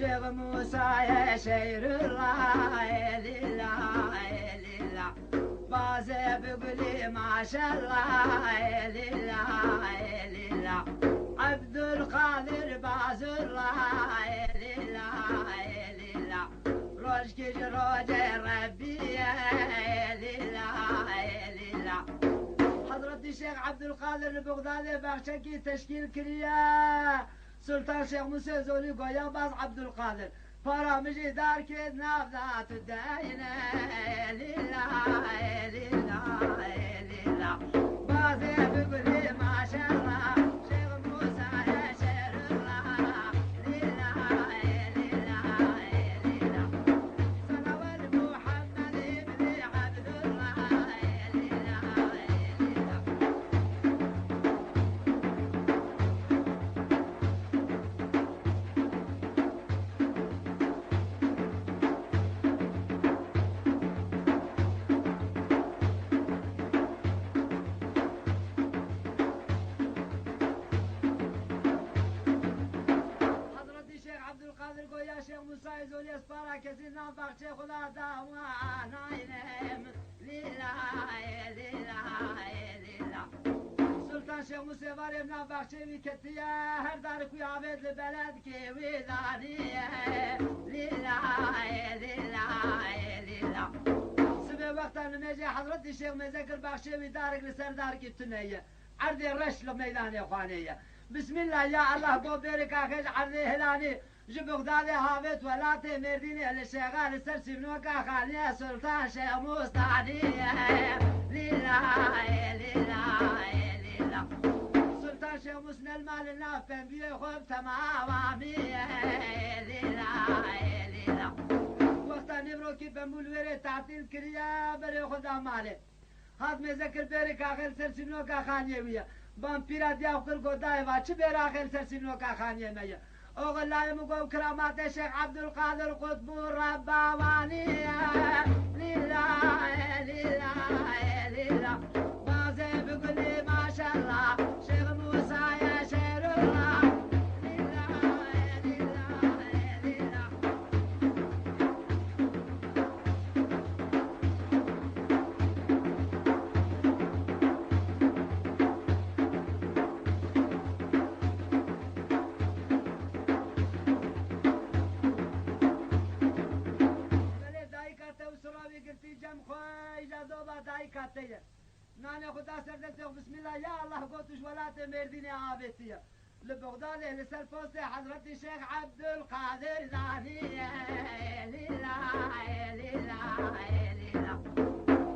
شيخ موسى يا شير الله لله لله بازي بقولي ما شاء الله لله لله عبد القادر باز الله لله لله روجك روج ربي لله لله حضرة الشيخ عبد القادر البغدادي بخشكي تشكيل كريا سلطان شيخ موسى زولي قويا باز عبد القادر فرامجي دار كيد نافذات الداينة لله لله لله بازي بقولي ما شاء الله شيخ موسى يا شير الله لله لله لله صلوات محمد ابن عبد الله لله لله موسى زولي اسبارا كثير نافق شيخ خدا دعوانا إلهم لله لله لله سلطان شيخ موسى بارم نافق شيخ كتيا هر دارك ويعبد لبلد كي ويدانية لله لله لله سبي وقت نمجي حضرت الشيخ مذكر بخشي ويدارك لسر دارك التنية عرضي الرش لميدان اخوانية بسم الله يا الله بو بيرك اخيج عرضي هلاني بغداد هاوت ولات مردين الشغال سر سيبنوكا خانية سلطان شيخ مستعدية لله لله لله سلطان شيخ مسن المال النافن بيه خوب تمامية لله لله وقتا نبروكي بمول ويري تعطيل كريا بري خدا مالي هاد مذكر بيرك آخر سر سيبنوكا خانية ويا بام پیرا دياو قل قدائي واچه بير آخر سر سيبنوكا خانية ميا أغلى مقوم كرامات الشيخ عبد القادر قطب الربانية لله لله لله بازي بقولي ما شاء الله شيخ موسى يا شير الله لله لله لله نانا خدا سردت بسم الله يا الله قوتش ولات مردين عابتية لبغداد لسر فوست حضرت الشيخ عبد القادر زانية لله لله لله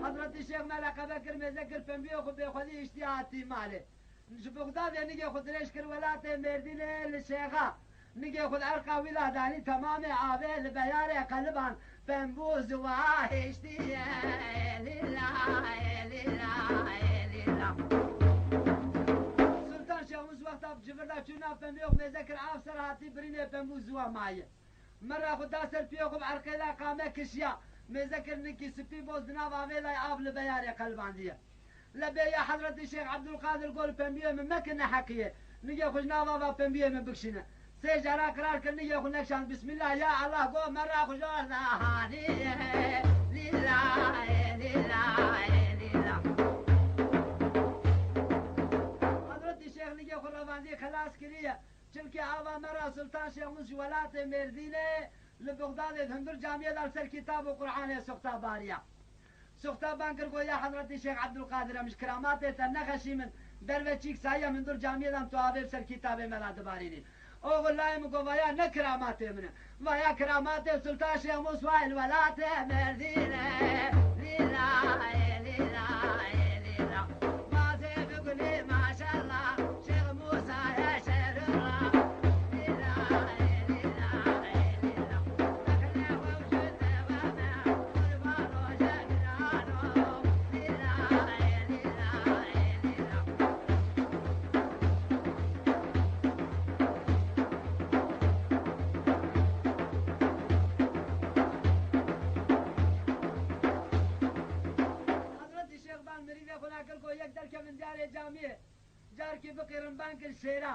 حضرت الشيخ ملك بكر مذكر فنبيه خب بيخلي اشتياعاتي مالي بغداد نجي خد رشكر ولات مردين للشيخة نجي خد أرقى ولاداني تمام عابل بياري قلبان فنبوز واهشتية لله لله لله سلطان شاموس وقتا بجفردا چونا فنبيوخ مذكر عافسر هاتي بريني فنبوز وماية مرة خدا سر بيوخ بعرقي لا قامة كشيا مذكر نكي سبي بوز دناف عميلا عاب لبياري قلبان دي لبيا حضرت الشيخ عبد القادر قول فنبيو من مكنا حكية نجي خوش نافا فنبيو من بكشنا سيجارا قرار كرني يخو نكشان بسم الله يا الله قو مرة خجوز هانية لله لله لله حضرت الشيخ نجي خو رفاندي خلاص كريه چلكي آوا مرة سلطان شيخ موسى ولات مردينه لبغداد هندر جامعة دار سر كتاب وقرآن سختا باريا سختا بانكر قويا حضرت الشيخ عبد القادر مش كرامات تنخشي من دروه چيك سايا من در جامعة دام تو آوه سر كتاب ملاد باريني او والله مگو ويا نكرامات منه ويا كرامات سلطان شيخ موسى الولات مردينه لله لله لله بازي بقولي ما شاء الله شيخ موسى يا شير الله لله لله لله لكن وجود وما قربانه جنانه لله لله لله جار کی بقیرن بانک الشیرا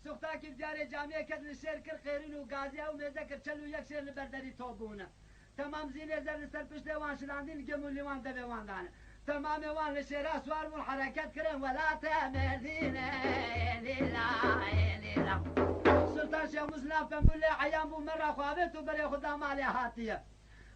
سوختا كيف جاري جامعة كد للشير كر خيرين وقازية وميزة كر چلو يك شير لبردري توبونا تمام زينة زر لسر پشت وان شلاندين جمو لوان دبي وان دانا تمام وان للشير اسوار مول حركات كرين ولا تمردين ليلا ليلا سلطان شيخ مسلم فنقول لي عيام بو مرة خوابت وبري خدام علي هاتية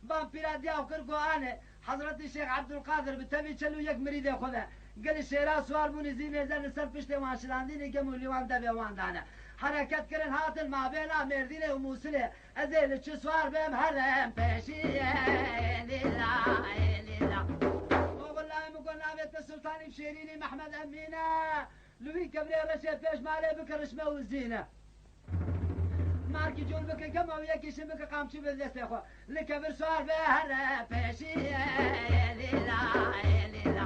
بام بيراديا وكركو انا حضرت الشيخ عبد القادر بتبي چلو يك مريد خدا قال الشيرا سوار بوني زين زين السر پشت وان شلاندين جمو لوان دبي وان دانا حركت كرن هات ما بينا مردين وموسله ازيل چ سوار بهم هرم پیشيه ليلا ليلا والله مقولنا بيت السلطان بشيريني محمد امينه لوي كبري رشه پیش ماله بكرش موزينه ماركي جون بك كما وياكي شبك قامشي بالدست خو لكبر سوار به هرم پیشيه ليلا ليلا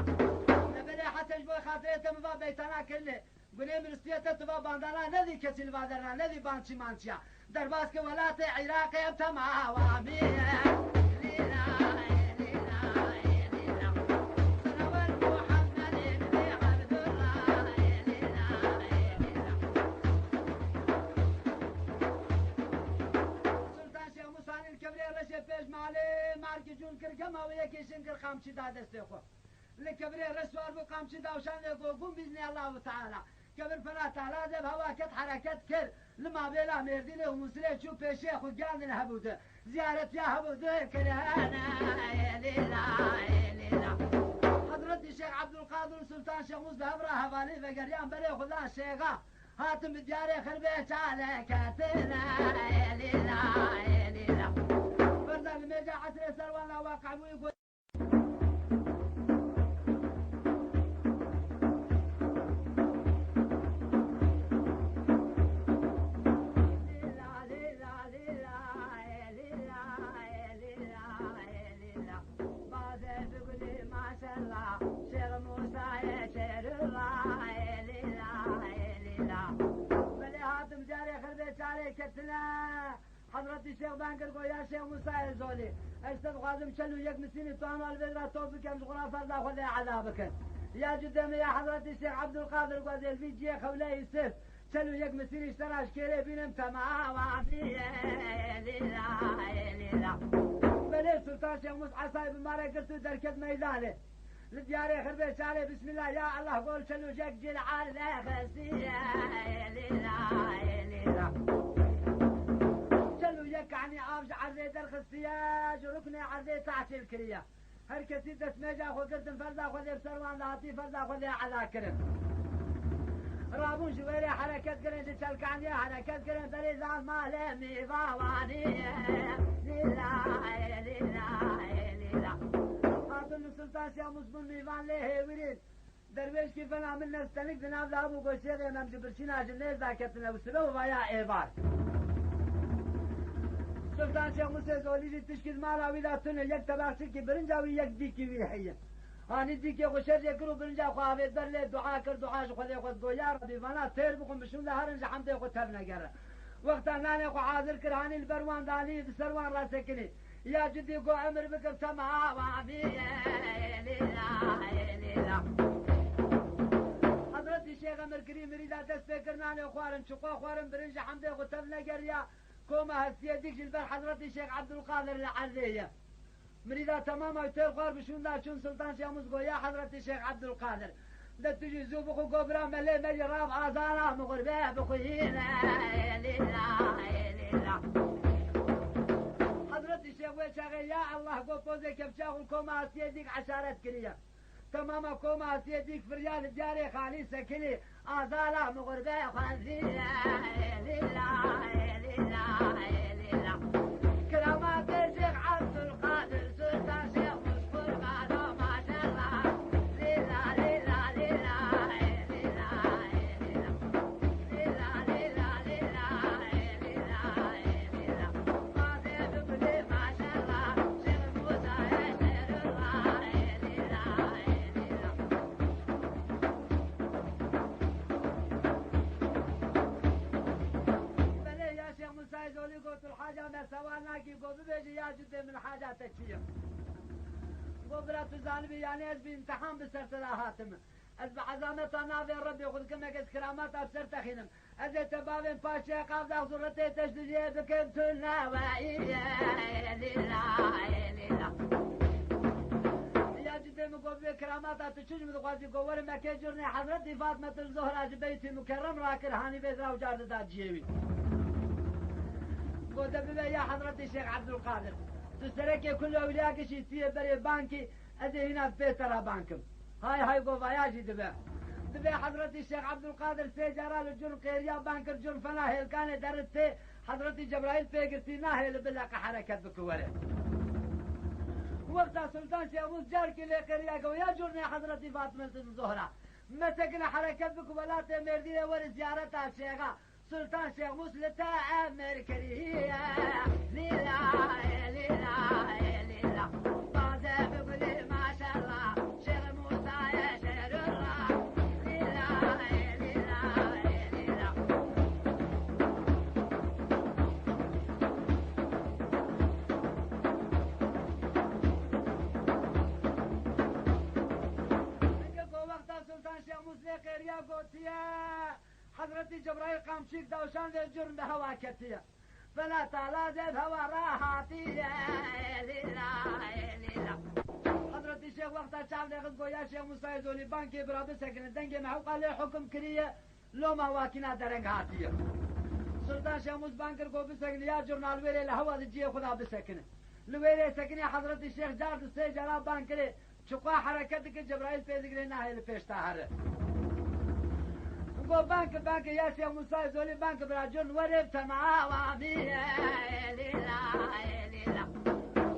نبدا حتى جبو خاطرته مبا بيتنا كله قولي من استيته تبا باندانا نذي كسل بادرنا نذي بانشي مانشيا درباسك ولات عراقي بتما وامية ليلا ليلا ليلا نور محمد بن عبد الله ليلا ليلا سلطان شيخ موسى الكبري رشي فيش مالي ماركي جون كركما وياكي شنكر خامشي دادستي خو الكبري رسوار بو قامشي داوشان لكو قوم بإذن الله تعالى كبر فلا تعالى ذب هواكت حركت كر لما بلا مردين ومسلي شو بيشيخ وقالنا هبوده زيارة يا هبوده كرهانا يا ليلا يا ليلا حضرت الشيخ عبد القادر سلطان شيخ موسى هبره هبالي فقريان بلي خدا الشيخة هاتم الدياري خربيت على كاتنا يا ليلا يا ليلا فردا الميجا عسر سروانا واقع ويقول حضرت الشيخ بانكر قول يا شيخ موسى زولي اشتد غازم شلو يك مسيني توانو البدرة توبك امش غرافة لا خذي عذابك يا جدام يا حضرت الشيخ عبد القادر قول ذي الفيديو خولي يسف شلو يك مسيني اشتراش كيري بينم تمام وعطية ليلا ليلا بلي سلطان شيخ موسى عصايب مارا قرتو دركت ميدانه لدياري خربي شاري بسم الله يا الله قول شلو جك جل على خسية ليلا ليلا يك عني عابج عرضي درخ السياج وركني عرضي تحت الكرية هر كسي دسميجا خو قرتن فردا خو ذي بسروان لاتي فردا خو ذي على كرم رابون شويري حركات قرن تشالك عني حركات قرن بري زعل مالي ميضاواني ليلا ليلا ليلا قاتل السلطان يا مصبون ميضان ليه وريد درويش كيف انا عملنا استنك دناب لابو قوشيغ يا ممجي برشينا جنيز ذاكتنا وسبه ويا ايبار سلطان شيخ موسى زولي تشكيل مالا ويدا تنه يك تباخشي كي برنجا ويك ديكي ويحية هاني ديكي وشر يكرو برنجا خوافيت برلي دعا كر دعا شو خذي خذ يا ربي فانا تير بكم بشون لهرنج حمدي خذ تبنا قرر وقتا ناني خو حاضر كر هاني البروان دالي بسروان راسكني يا جدي قو عمر بكر سمعا وعبي ليلا ليلا حضرت الشيخ عمر كريم مريدا دست فكرناني خوارن شقو خوارن برنجا حمدي خذ تبنا قرر كوما هسيه ديك جلبر حضرت الشيخ عبد القادر العرية مريدا تماما يتلقار بشون لا شون سلطان شاموس يا حضرت الشيخ عبد القادر ده تجي زوبخو قبرا ملي ملي راب عزانا مغربيه بخينا ليلا ليلا حضرت الشيخ ويشاغي يا الله قوبوزي كيف شاغل كوما هسيه ديك عشارة كريه تماما كوما هسيه ديك فريال الجاري خالي سكلي عزانا مغربيه خانزينا ليلا كرامات الشيخ عبد القادر سلطان شيخ مشكور بعده ما شاء الله ليلا ليلا ليلا ليلا ليلا ليلا ليلا ليلا ليلا قاضي ببلي ما شاء الله شيخ موسى يا شيخ الله ليلا ليلا زولي قلت الحاجة ما سوانا كي قلت بيجي يا جدي من حاجاتك شيء قبرة تزانبي يعني ازبي امتحان بسرت لا هاتم از بعظمت ناوی ربی خود کم اگه کرامات افسر تخینم از اتبابین پاشه قاب دا صورت تشدیه بکن تو نوایی لیلا یا جدی مگو بی کرامات اتو چوش مدخوازی گوور مکه جرنی حضرت فاطمه الزهرا بیت مکرم راکر هانی بیت راو جارد داد جیوی قلت ببا يا حضرة الشيخ عبد القادر تسركي كل أولياء شيء بري بانكي أزي هنا في بيترا بانكم هاي قوفاياجي دبا حضرة الشيخ عبد القادر سيجارة للجرم قيريا بانك الجرم فناهل كان درت حضرة جبرائيل بيقرتي ناهل بلاق حركة بكوره وقتها سلطان شيخ جاركي لقيريا قو يا جرني حضرة فاطمة الزهرة مسكنا حركة بكوالات مردية ورزيارتها الشيخة سلطان شيخ مسلطة أمريكية ليلا ليلا ليلا بعد بقولي ما شاء الله شيخ موسى يا شيخ الله ليلا ليلا ليلا وقت سلطان شيخ مسلطة يا قوتيا حضرتي جبرائيل قام شيك دوشان للجرم بهوا كتية فلا تلازم هوا راحاتية ليلا ليلا حضرتي الشيخ وقتها شعب لغد قويا شيخ موسى زولي بانكي برابي سكن دنجي محوق عليه حكم كريه لو ما واكنا درنگ هاتية سلطان شيخ موسى بانكر قو بسكن يا جرنال ويري لهوا دجيه خدا بسكن لويري سكني حضرتي الشيخ جارد السي جراب بانكري شقوا حركتك جبرائيل بيزقري ناهي لفيشتا هره قو بانك يا شيخ موسى زولي بانك براجون وربت معاوامي ليلا ليلا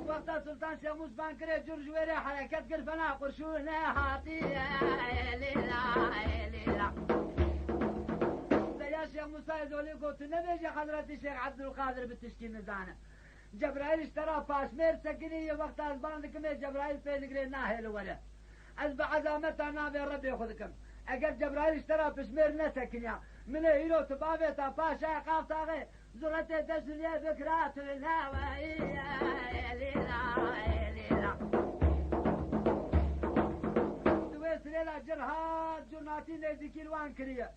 وقت سلطان شيخ موسى بانك جرج وري حركات قرفنا قرشونا هاتي ليلا ليلا يا شيخ موسى زولي قلت نبيجي حضرتي الشيخ عبد القادر بالتشكيل نزانه جبرائيل اشترى باشمير سكني وقت ازباندكم جبرائيل بيدقري ناهل ولا از بعزامتها نابي ربي ياخذكم اگر جبرائيل اشترى بشمير نسكنيا من هيلو تبابتا باشا قافتاغي زرت دسنيا بكرات الهوائية ليلا ليلا دويس ليلا جرهات جرناتين ذكير وان كريا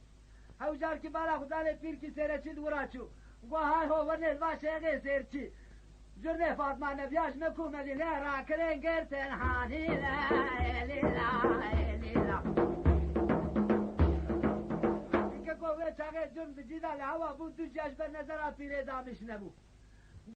هاو جاركي بالا خدالي بيركي سيرتشي دوراتشو وهاي هو ورني الباشا غير سيرتشي جرني فاطمة نبياش مكو مدينة راكرين قرتن هاني لا ليلا ليلا قوة شاقه جرم بجيدا لهوا بود دو جاش بالنظر پیره دامش نبو